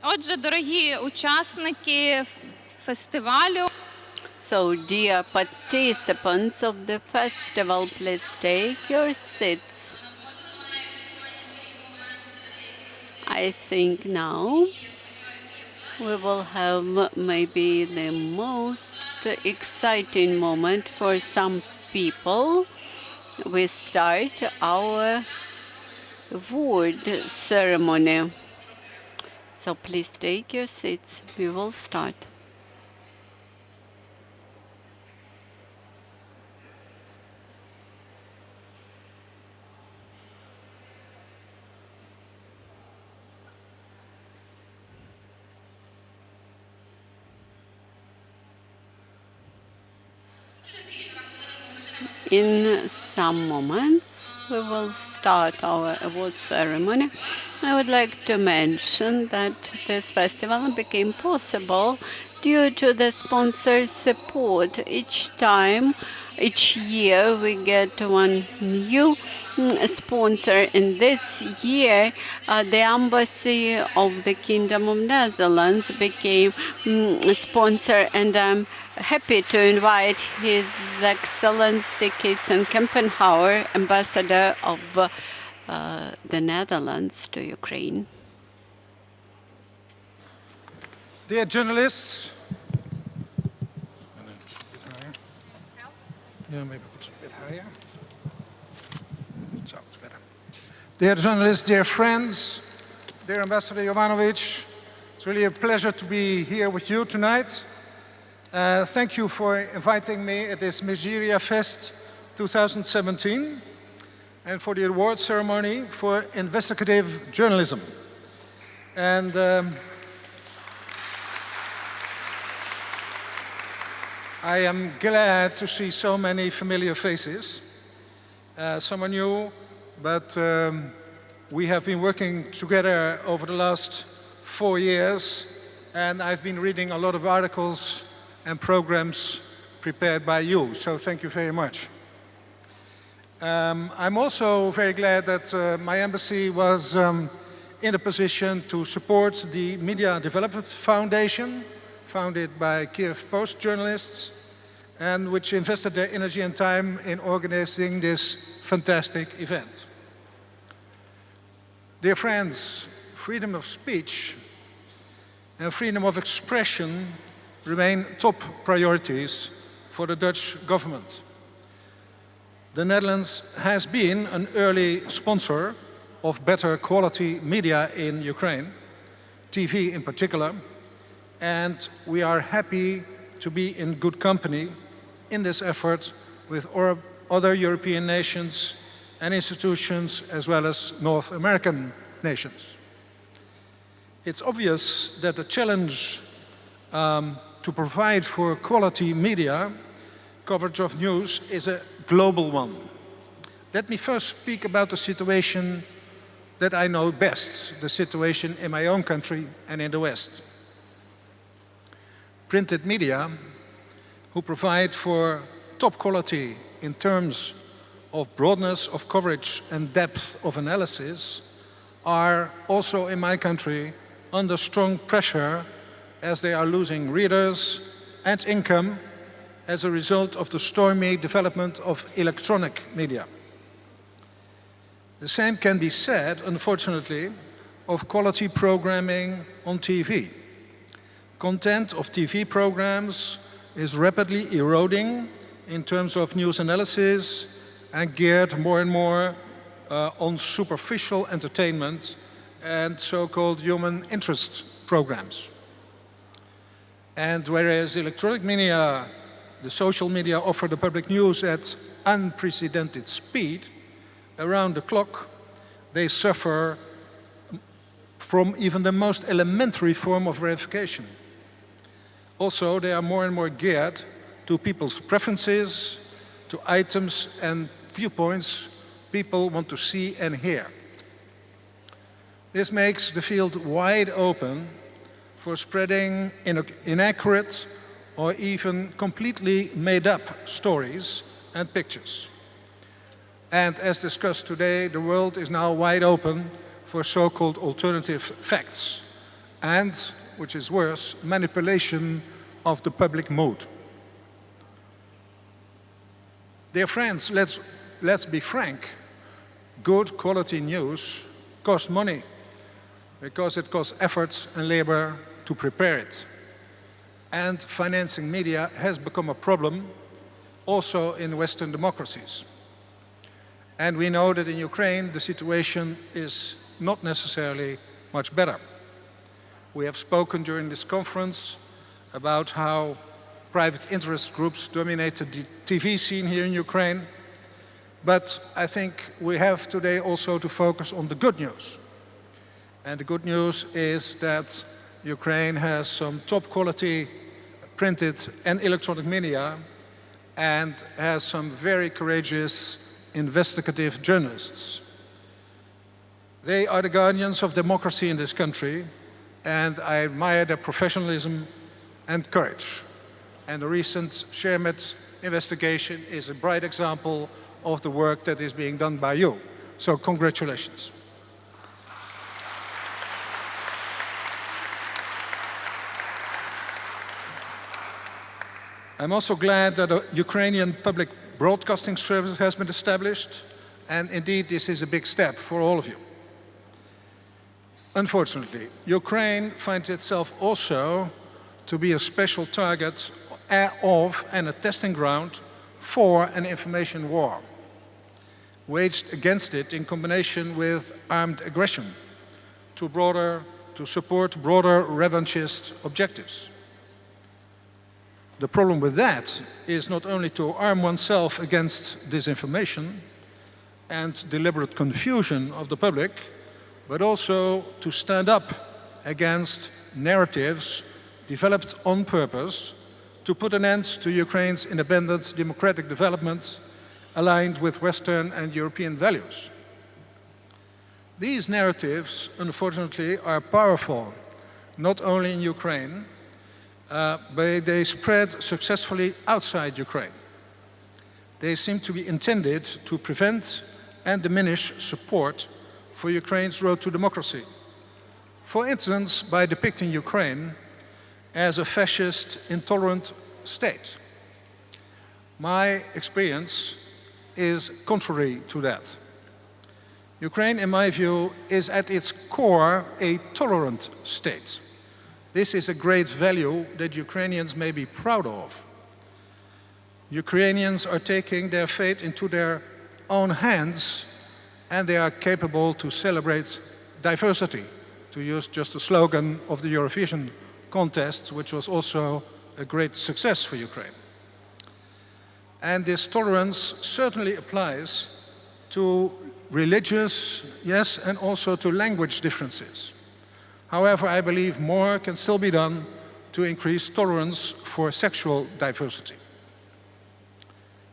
Отже, дорогі учасники фестивалю, So, dear participants of the festival, please take your seats. I think now we will have maybe the most exciting moment for some people. We start our award ceremony. So please take your seats. We will start. In some moments, we will start our award ceremony. I would like to mention that this festival became possible due to the sponsors' support. Each year, we get one new sponsor. And this year, the Embassy of the Kingdom of Netherlands became a sponsor, and I'm happy to invite His Excellency Kees Kempenhauer, Ambassador of the Netherlands to Ukraine. Dear journalists, maybe put a bit higher. So it's better. Dear journalists, dear friends, dear Ambassador Jovanovic, it's really a pleasure to be here with you tonight. Thank you for inviting me at this Nigeria Fest 2017 and for the award ceremony for investigative journalism. And I am glad to see so many familiar faces. Some are new, but we have been working together over the last 4 years, and I've been reading a lot of articles and programs prepared by you, so thank you very much. I'm also very glad that my embassy was in a position to support the Media Development Foundation, founded by Kiev Post journalists, and which invested their energy and time in organizing this fantastic event. Dear friends, freedom of speech and freedom of expression remain top priorities for the Dutch government. The Netherlands has been an early sponsor of better quality media in Ukraine, TV in particular, and we are happy to be in good company in this effort with other European nations and institutions as well as North American nations. It's obvious that the challenge to provide for quality media coverage of news is a global one. Let me first speak about the situation that I know best, the situation in my own country and in the West. Printed media, who provide for top quality in terms of broadness of coverage and depth of analysis, are also in my country under strong pressure as they are losing readers and income as a result of the stormy development of electronic media. The same can be said, unfortunately, of quality programming on TV. Content of TV programs is rapidly eroding in terms of news analysis and geared more and more on superficial entertainment and so-called human interest programs. And whereas electronic media, the social media offer the public news at unprecedented speed, around the clock, they suffer from even the most elementary form of verification. Also, they are more and more geared to people's preferences, to items and viewpoints people want to see and hear. This makes the field wide open for spreading inaccurate or even completely made-up stories and pictures. And as discussed today, the world is now wide open for so-called alternative facts, and, which is worse, manipulation of the public mood. Dear friends, let's be frank. Good quality news costs money because it costs effort and labor to prepare it. And financing media has become a problem also in Western democracies. And we know that in Ukraine the situation is not necessarily much better. We have spoken during this conference about how private interest groups dominated the TV scene here in Ukraine. But I think we have today also to focus on the good news. And the good news is that Ukraine has some top quality printed and electronic media and has some very courageous investigative journalists. They are the guardians of democracy in this country, and I admire their professionalism and courage. And the recent Shermet investigation is a bright example of the work that is being done by you. So congratulations. I'm also glad that a Ukrainian public broadcasting service has been established, and indeed this is a big step for all of you. Unfortunately, Ukraine finds itself also to be a special target of and a testing ground for an information war, waged against it in combination with armed aggression to support broader revanchist objectives. The problem with that is not only to arm oneself against disinformation and deliberate confusion of the public, but also to stand up against narratives developed on purpose to put an end to Ukraine's independent democratic development aligned with Western and European values. These narratives, unfortunately, are powerful, not only in Ukraine, but they spread successfully outside Ukraine. They seem to be intended to prevent and diminish support for Ukraine's road to democracy. For instance, by depicting Ukraine as a fascist, intolerant state. My experience is contrary to that. Ukraine, in my view, is at its core a tolerant state. This is a great value that Ukrainians may be proud of. Ukrainians are taking their fate into their own hands, and they are capable to celebrate diversity, to use just a slogan of the Eurovision contest, which was also a great success for Ukraine. And this tolerance certainly applies to religious, yes, and also to language differences. However, I believe more can still be done to increase tolerance for sexual diversity.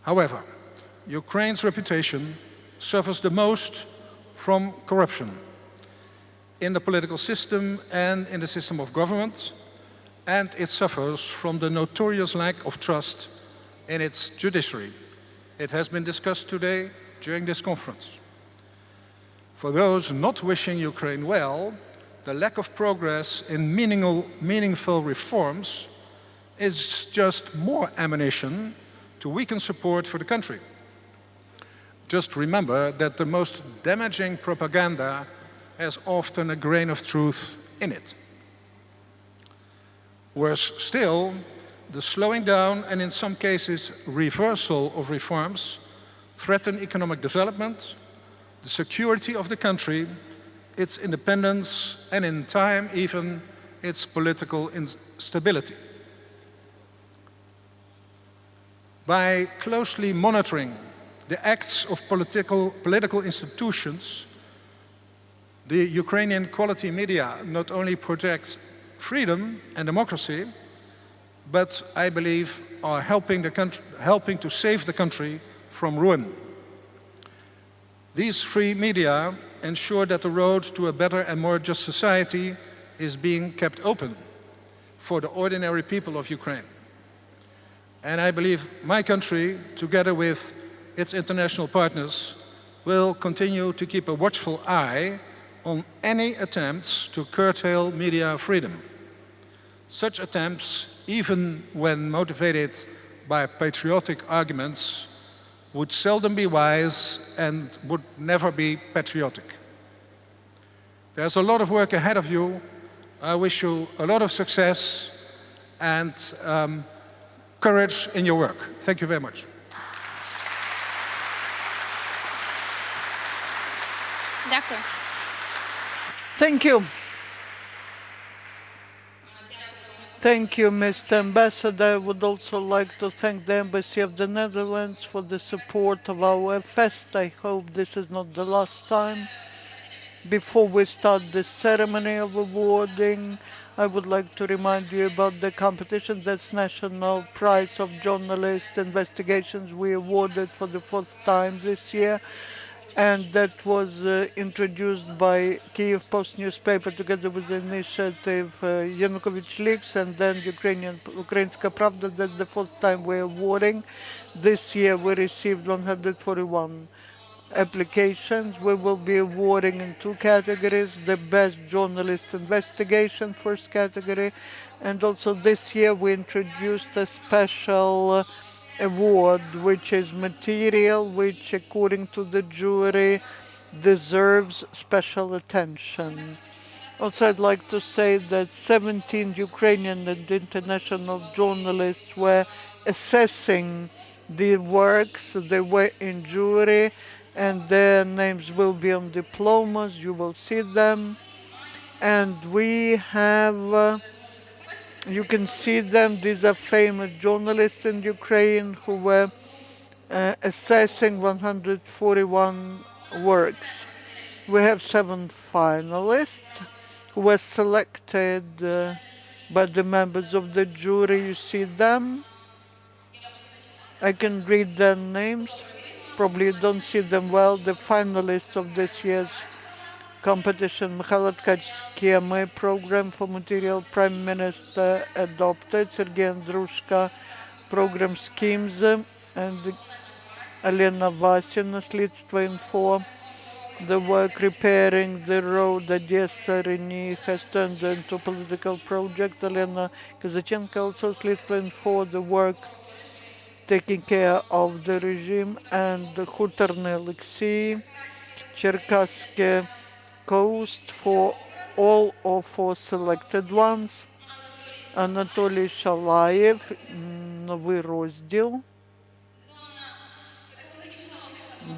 However, Ukraine's reputation suffers the most from corruption in the political system and in the system of government, and it suffers from the notorious lack of trust in its judiciary. It has been discussed today during this conference. For those not wishing Ukraine well, the lack of progress in meaningful reforms is just more ammunition to weaken support for the country. Just remember that the most damaging propaganda has often a grain of truth in it. Worse still, the slowing down and in some cases reversal of reforms threaten economic development, the security of the country, its independence, and in time even its political instability. By closely monitoring the acts of political institutions, the Ukrainian quality media not only protect freedom and democracy, but I believe are helping to save the country from ruin. These free media ensure that the road to a better and more just society is being kept open for the ordinary people of Ukraine. And I believe my country, together with its international partners, will continue to keep a watchful eye on any attempts to curtail media freedom. Such attempts, even when motivated by patriotic arguments, would seldom be wise and would never be patriotic. There's a lot of work ahead of you. I wish you a lot of success and courage in your work. Thank you very much. Дякую. Thank you. Thank you, Mr. Ambassador. I would also like to thank the Embassy of the Netherlands for the support of our fest. I hope this is not the last time. Before we start the ceremony of awarding, I would like to remind you about the competition. That's National Prize of Journalist Investigations we awarded for the first time this year. And that was introduced by Kyiv Post newspaper together with the initiative Yanukovych Leaks and then Ukrainska Pravda. That's the first time we're awarding. This year we received 141 applications. We will be awarding in two categories: the best journalist investigation, first category, and also this year we introduced a special award, which is material which, according to the jury, deserves special attention. Also, I'd like to say that 17 Ukrainian and international journalists were assessing the works. They were in jury, and their names will be on diplomas. You will see them. And we have, you can see them. These are famous journalists in Ukraine who were assessing 141 works. We have 7 finalists who were selected by the members of the jury. You see them. I can read their names. Probably you don't see them well. The finalists of this year's competition: Mikhail Tkach's KMA program for material Prime Minister adopted, Sergei Andrushka program schemes, and Elena Vasina, Следство Info. The work repairing the road Odessa-Reni has turned into a political project. Elena Kazachenko, also Следство Info, the work taking care of the regime, and Hutorny Alexei, Cherkassky Coast for all of 4 selected ones. Anatoly Shalayev, Новий розділ.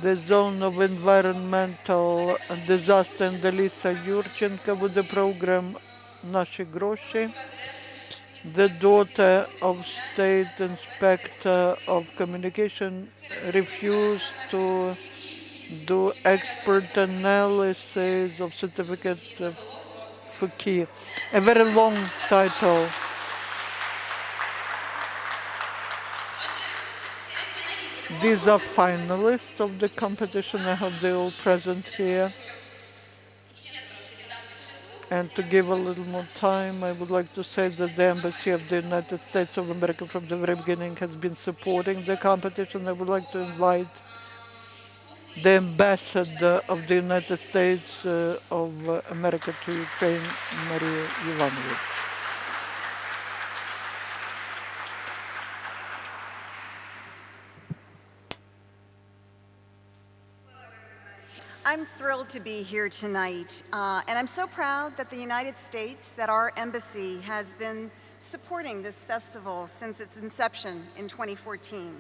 The Zone of Environmental Disaster, and Elisa Yurchenko with the program Наши гроши. The daughter of State Inspector of Communication refused to do expert analysis of certificate for key. A very long title. These are finalists of the competition. I hope they're all present here. And to give a little more time, I would like to say that the Embassy of the United States of America from the very beginning has been supporting the competition. I would like to invite the Ambassador of the United States of America to Ukraine, Maria Ivanovich. I'm thrilled to be here tonight, and I'm so proud that the United States, that our embassy has been supporting this festival since its inception in 2014.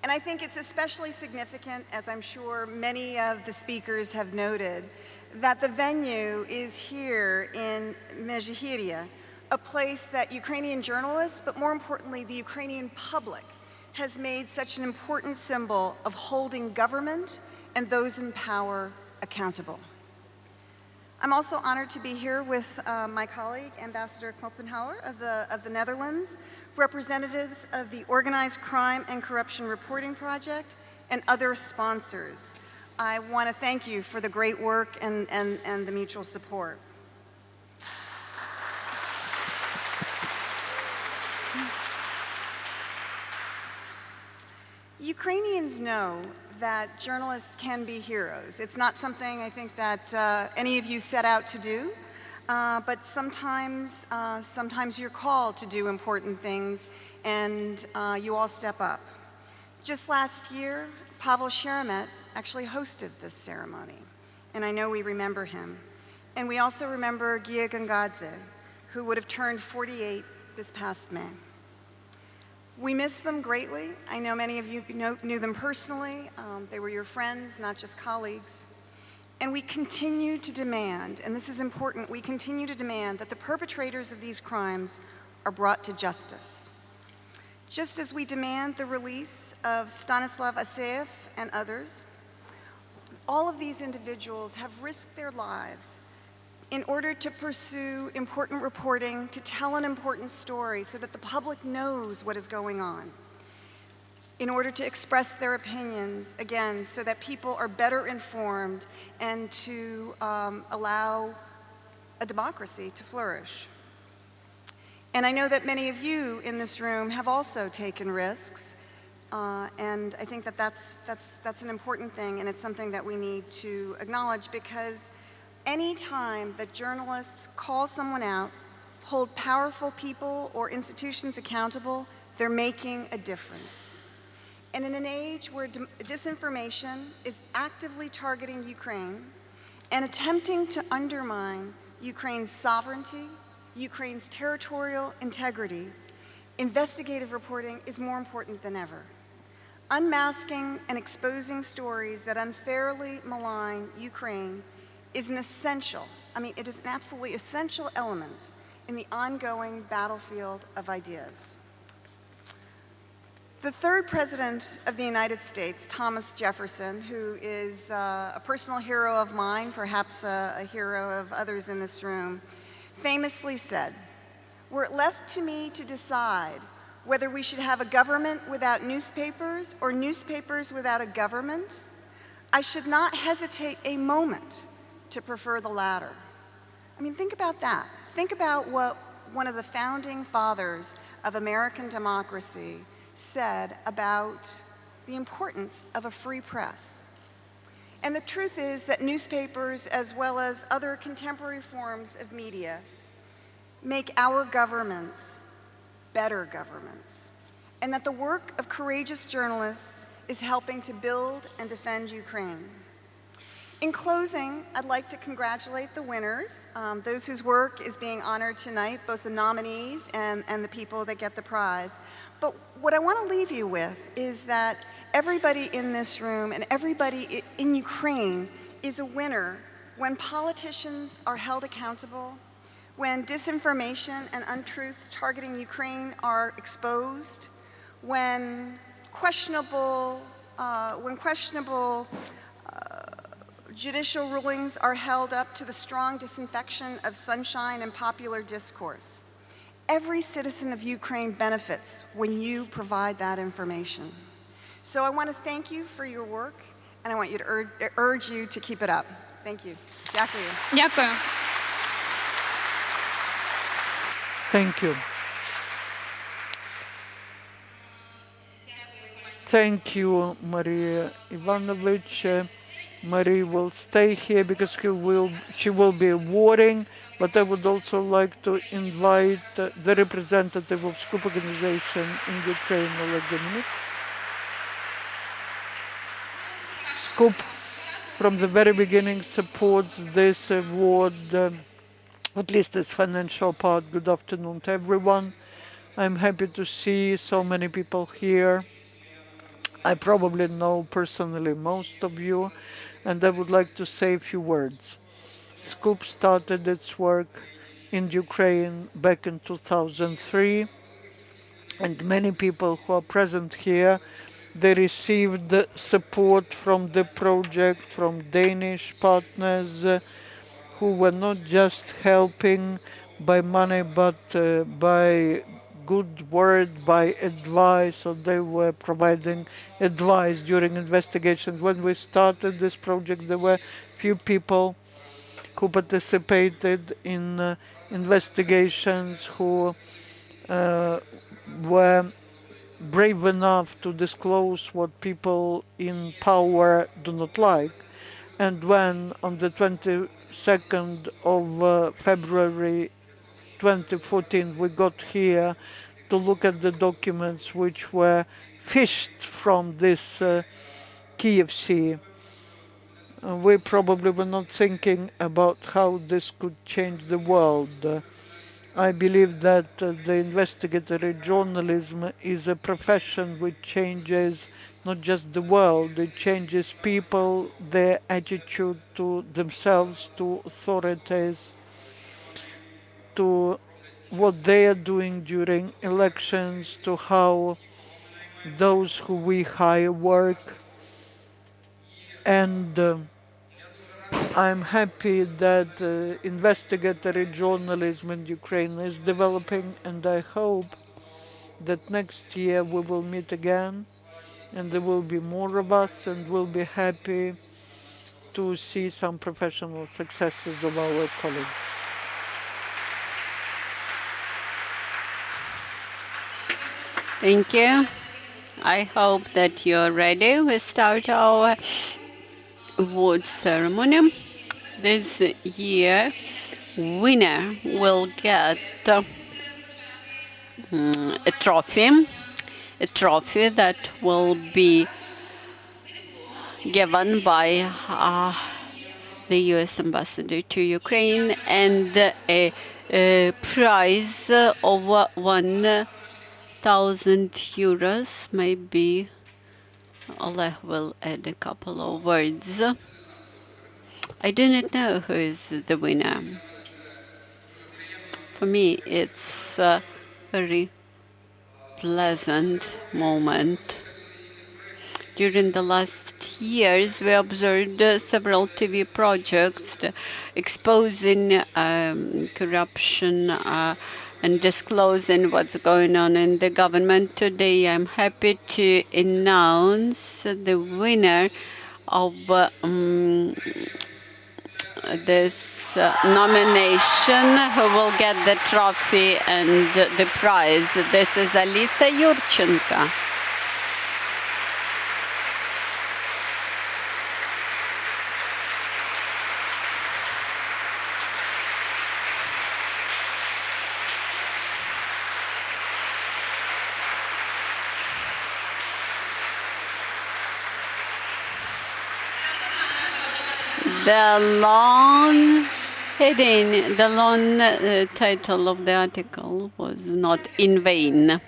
And I think it's especially significant, as I'm sure many of the speakers have noted, that the venue is here in Mezhihiria, a place that Ukrainian journalists, but more importantly, the Ukrainian public, has made such an important symbol of holding government and those in power accountable. I'm also honored to be here with my colleague, Ambassador Kloppenhauer of the Netherlands, representatives of the Organized Crime and Corruption Reporting Project, and other sponsors. I want to thank you for the great work and the mutual support. Ukrainians know that journalists can be heroes. It's not something I think that any of you set out to do, but sometimes you're called to do important things, and you all step up. Just last year, Pavel Sheremet actually hosted this ceremony, and I know we remember him. And we also remember Gia Gangadze, who would have turned 48 this past May. We miss them greatly. I know many of you knew them personally. They were your friends, not just colleagues. And we continue to demand, and this is important, we continue to demand that the perpetrators of these crimes are brought to justice. Just as we demand the release of Stanislav Aseev and others, all of these individuals have risked their lives in order to pursue important reporting, to tell an important story so that the public knows what is going on, in order to express their opinions, again, so that people are better informed and to allow a democracy to flourish. And I know that many of you in this room have also taken risks, and I think that that's an important thing, and it's something that we need to acknowledge, because any time that journalists call someone out, hold powerful people or institutions accountable, they're making a difference. And in an age where disinformation is actively targeting Ukraine and attempting to undermine Ukraine's sovereignty, Ukraine's territorial integrity, investigative reporting is more important than ever. Unmasking and exposing stories that unfairly malign Ukraine is an essential, it is an absolutely essential element in the ongoing battlefield of ideas. The third president of the United States, Thomas Jefferson, who is a personal hero of mine, perhaps a hero of others in this room, famously said, "Were it left to me to decide whether we should have a government without newspapers or newspapers without a government, I should not hesitate a moment to prefer the latter." Think about that. Think about what one of the founding fathers of American democracy said about the importance of a free press. And the truth is that newspapers, as well as other contemporary forms of media, make our governments better governments, and that the work of courageous journalists is helping to build and defend Ukraine. In closing, I'd like to congratulate the winners, those whose work is being honored tonight, both the nominees and the people that get the prize. But what I want to leave you with is that everybody in this room and everybody in Ukraine is a winner when politicians are held accountable, when disinformation and untruths targeting Ukraine are exposed, when questionable judicial rulings are held up to the strong disinfection of sunshine and popular discourse. Every citizen of Ukraine benefits when you provide that information. So I want to thank you for your work, and I want you to urge you to keep it up. Thank you. Дякую. Дякую. Thank you. Thank you, Maria Ivanovich. Marie will stay here because she will be awarding, but I would also like to invite the representative of Scoop organization in Ukraine, Oleg Dominik. Scoop, from the very beginning, supports this award, at least this financial part. Good afternoon to everyone. I'm happy to see so many people here. I probably know personally most of you, and I would like to say a few words. Scoop started its work in Ukraine back in 2003, and many people who are present here, they received support from the project from Danish partners who were not just helping by money, but by good word, by advice, so they were providing advice during investigations. When we started this project, there were few people who participated in investigations, who were brave enough to disclose what people in power do not like. And when on the 22nd of February 2014 we got here to look at the documents which were fished from this Kiev Sea, we probably were not thinking about how this could change the world. I believe that the investigatory journalism is a profession which changes not just the world, it changes people, their attitude to themselves, to authorities, to what they are doing during elections, to how those who we hire work. And I'm happy that investigatory journalism in Ukraine is developing, and I hope that next year we will meet again and there will be more of us, and we'll be happy to see some professional successes of our colleagues. Thank you. I hope that you're ready. We start our award ceremony. This year, winner will get a trophy that will be given by the U.S. ambassador to Ukraine, and a prize of €1,000. Maybe Oleg will add a couple of words. I do not know who is the winner. For me, it's a very pleasant moment. During the last years, we observed several TV projects exposing corruption and disclosing what's going on in the government. Today, I'm happy to announce the winner of this nomination, who will get the trophy and the prize. This is Alisa Yurchenko. The long heading, the long title of the article was not in vain.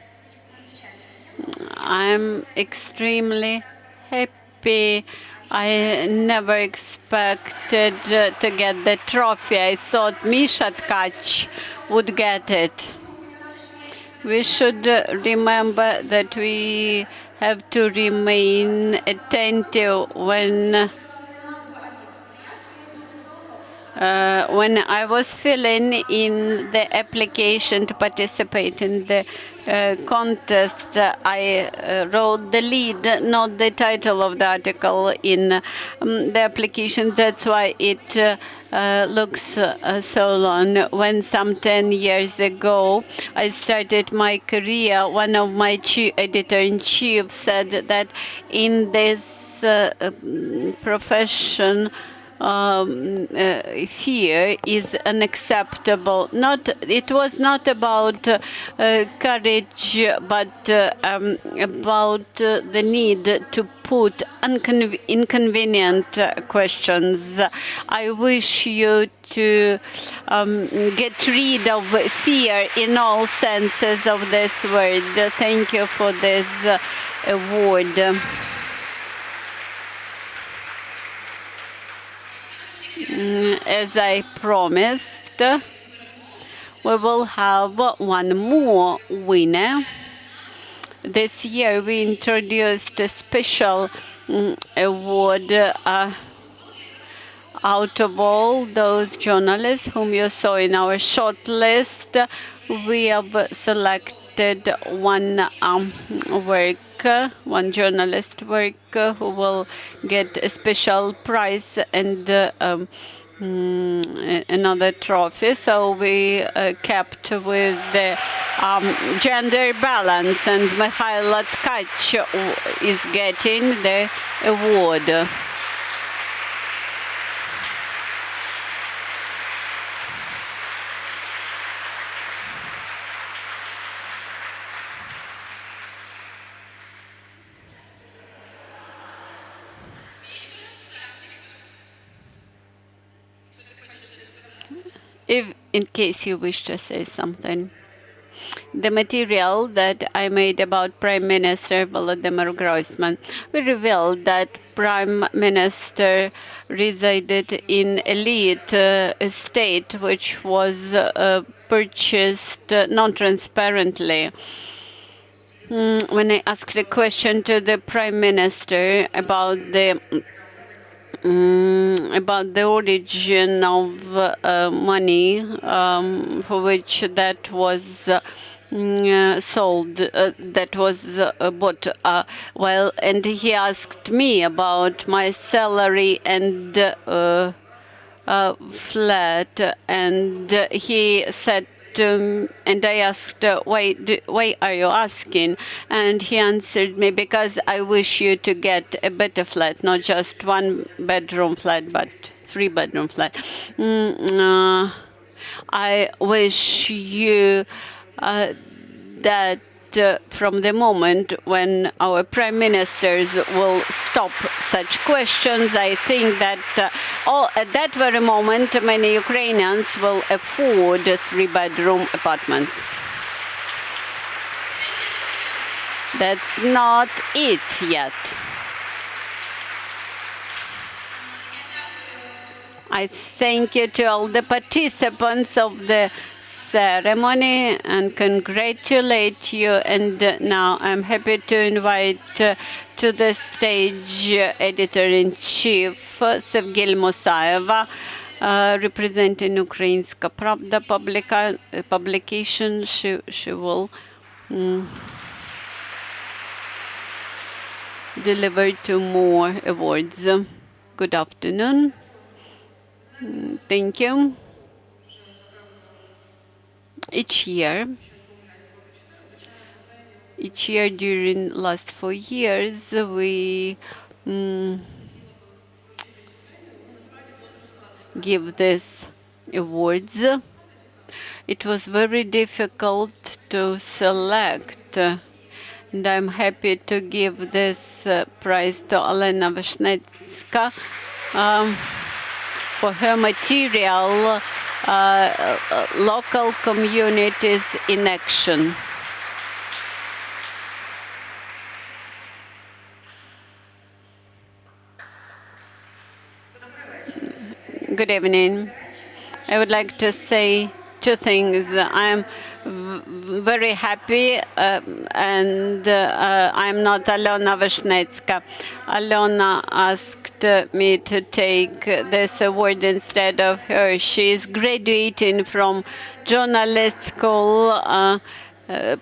I'm extremely happy. I never expected to get the trophy. I thought Misha Tkach would get it. We should remember that we have to remain attentive when I was filling in the application to participate in the contest, I wrote the lead, not the title of the article in the application. That's why it looks so long. When some 10 years ago I started my career, one of my editor-in-chief said that in this profession, fear is unacceptable. It was not about courage, but about the need to put inconvenient questions. I wish you to get rid of fear in all senses of this word. Thank you for this award. As I promised, we will have one more winner. This year we introduced a special award out of all those journalists whom you saw in our short list. We have selected one one journalist work who will get a special prize, and another trophy. So we kept with the gender balance, and Mikhaila Tkach is getting the award. If, in case you wish to say something. The material that I made about Prime Minister Volodymyr Groysman, we revealed that Prime Minister resided in elite estate, which was purchased non-transparently. When I asked a question to the Prime Minister about the origin of money for which that was sold, that was bought. And he asked me about my salary and flat, and he said and I asked, why are you asking? And he answered me, because I wish you to get a better flat, not just one bedroom flat, but 3-bedroom flat. I wish you that from the moment when our prime ministers will stop such questions, I think that at that very moment, many Ukrainians will afford 3-bedroom apartments. That's not it yet. I thank you to all the participants of the ceremony and congratulate you. And now I'm happy to invite to the stage editor-in-chief Sevgil Musaeva, representing Ukrainska Pravda publication. She will deliver 2 more awards. Good afternoon. Thank you. Each year during last 4 years, we give these awards. It was very difficult to select, and I'm happy to give this prize to Olena Vishnetska for her material, local communities in action. Good evening. I would like to say 2 things. I'm very happy, and I'm not Alona Vishnetska. Alona asked me to take this award instead of her. She is graduating from journalist school.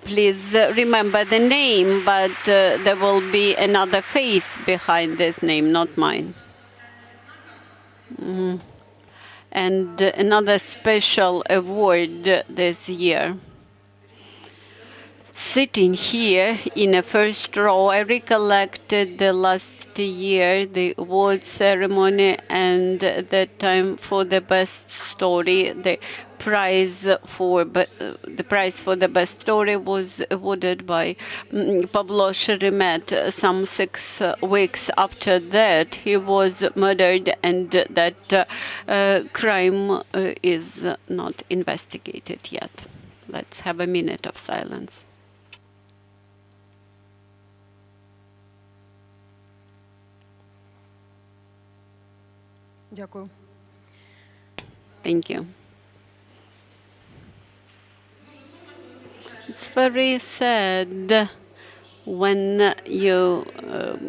Please remember the name, but there will be another face behind this name, not mine. And another special award this year. Sitting here in the first row, I recollected the last year, the award ceremony, and that time for the best story, the prize for the best story was awarded by Pablo Sheremet. Some 6 weeks after that, he was murdered, and that crime is not investigated yet. Let's have a minute of silence. Дякую. Thank you. It's very sad when you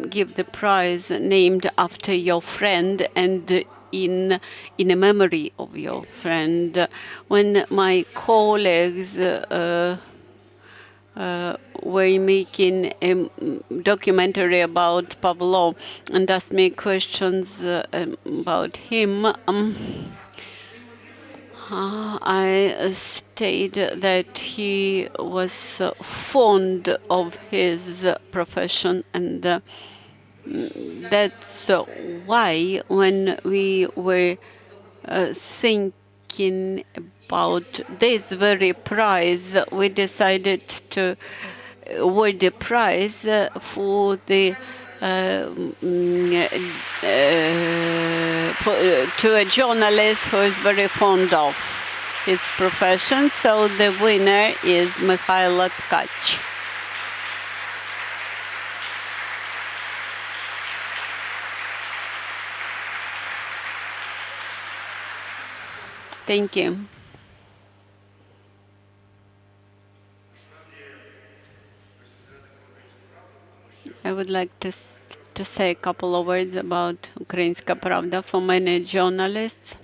give the prize named after your friend and in a memory of your friend. When my colleagues were making a documentary about Pavlov and asked me questions about him. I stated that he was fond of his profession, and that's why when we were thinking about this very prize, we decided to award the prize for the to a journalist who is very fond of his profession. So the winner is Mikhailo Tkach. Thank you. I would like to say a couple of words about Ukrainska Pravda for many journalists.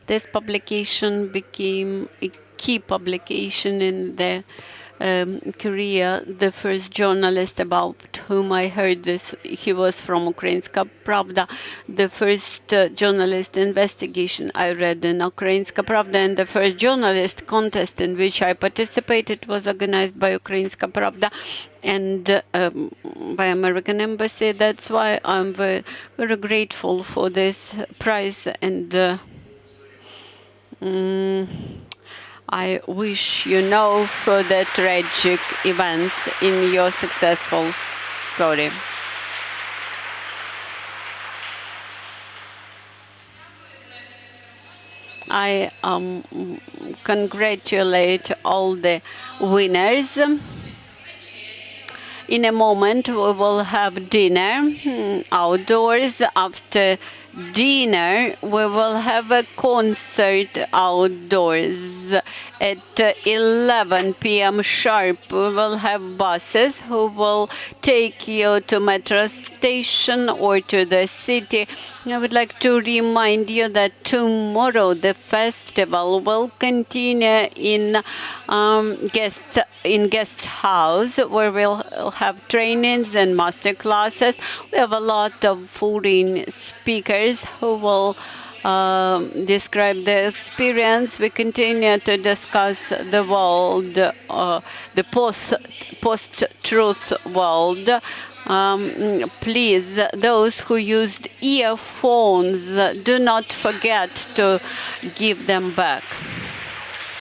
This publication became a key publication in the career. The first journalist about whom I heard this, he was from Ukrainska Pravda. The first journalist investigation I read in Ukrainska Pravda, and the first journalist contest in which I participated was organized by Ukrainska Pravda and by American Embassy. That's why I'm very, very grateful for this prize, and I wish you no further tragic events in your successful story. I congratulate all the winners. In a moment, we will have dinner outdoors. After dinner, we will have a concert outdoors. At 11 p.m. sharp, we will have buses who will take you to metro station or to the city. I would like to remind you that tomorrow the festival will continue in guest house, where we'll have trainings and master classes. We have a lot of foreign speakers who will describe their experience. We continue to discuss the world, the post-truth world. Please, those who used earphones, do not forget to give them back.